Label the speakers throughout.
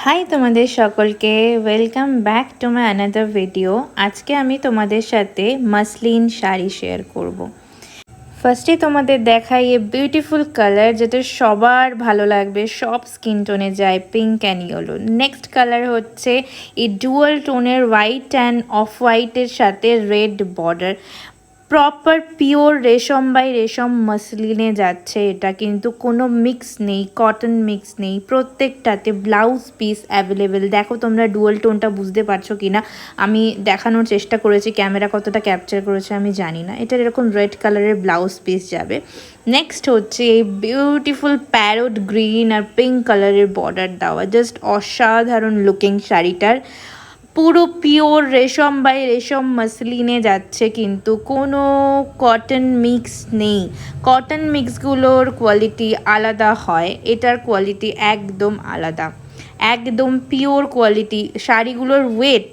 Speaker 1: High তোমাদের সকলকে welcome back to my another video. আজকে আমি তোমাদের সাথে মাসলিন শাড়ি শেয়ার করব। ফার্স্টে তোমাদের দেখাই এ বিউটিফুল কালার যেটা সবার ভালো লাগবে, সব স্কিন টোনে যায়, pink and yellow. Next colour হচ্ছে এই ডুয়াল টোনের হোয়াইট অ্যান্ড অফ হোয়াইটের সাথে রেড বর্ডার। প্রপার পিওর রেশম বাই রেশম মাসলিনে যাচ্ছে এটা, কিন্তু কোনো মিক্স নেই, কটন মিক্স নেই, প্রত্যেকটাতে ব্লাউজ পিস অ্যাভেলেবেল। দেখো তোমরা ডুয়াল টোনটা বুঝতে পারছো কি না, আমি দেখানোর চেষ্টা করেছি, ক্যামেরা কতটা ক্যাপচার করেছে আমি জানি না। এটার এরকম রেড কালারের ব্লাউজ পিস যাবে। নেক্সট হচ্ছে এই বিউটিফুল প্যারোট গ্রিন আর পিঙ্ক কালারের বর্ডার দেওয়া, জাস্ট অসাধারণ লুকিং শাড়িটার। পুরো পিওর রেশম বাই রেশম মাসলিনে যাচ্ছে, কিন্তু কোনো কটন মিক্স নেই। কটন মিক্সগুলোর কোয়ালিটি আলাদা হয়, এটার কোয়ালিটি একদম আলাদা, একদম পিওর কোয়ালিটি। শাড়িগুলোর ওয়েট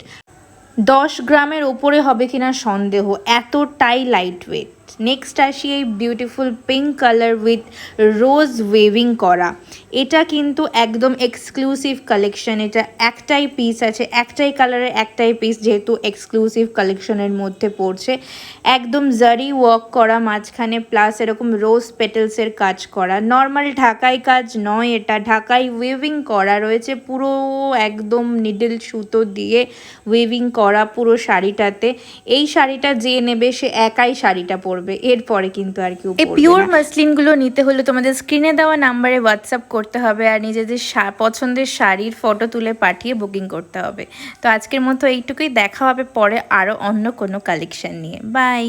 Speaker 1: 10 গ্রামের ওপরে হবে কিনা সন্দেহ, এতটাই লাইট ওয়েট। নেক্সট আসি এই beautiful pink colour with rose waving করা। এটা কিন্তু একদম এক্সক্লুসিভ কালেকশন। এটা একটাই পিস আছে, একটাই কালারের একটাই পিস, যেহেতু এক্সক্লুসিভ কালেকশনের মধ্যে পড়ছে। একদম জারি ওয়ার্ক করা মাঝখানে, প্লাস এরকম রোজ পেটেলসের কাজ করা। নর্মাল ঢাকাই কাজ নয়, এটা ঢাকাই ওয়েভিং করা রয়েছে, পুরো একদম নিডল সুতো দিয়ে ওয়েভিং করা পুরো শাড়িটাতে। এই শাড়িটা যে নেবে সে একাই শাড়িটা পরবে, এরপরে কিন্তু আর কেউ এই পিওর মাসলিনগুলো নিতে হলে তোমাদের স্ক্রিনে দেওয়া নাম্বারে হোয়াটসঅ্যাপ করতে হবে আর নিজেদের পছন্দের শাড়ির ফটো তুলে পাঠিয়ে বুকিং করতে হবে। তো আজকের মতো এইটুকুই, দেখা হবে পরে আরও অন্য কোনো কালেকশন নিয়ে। বাই।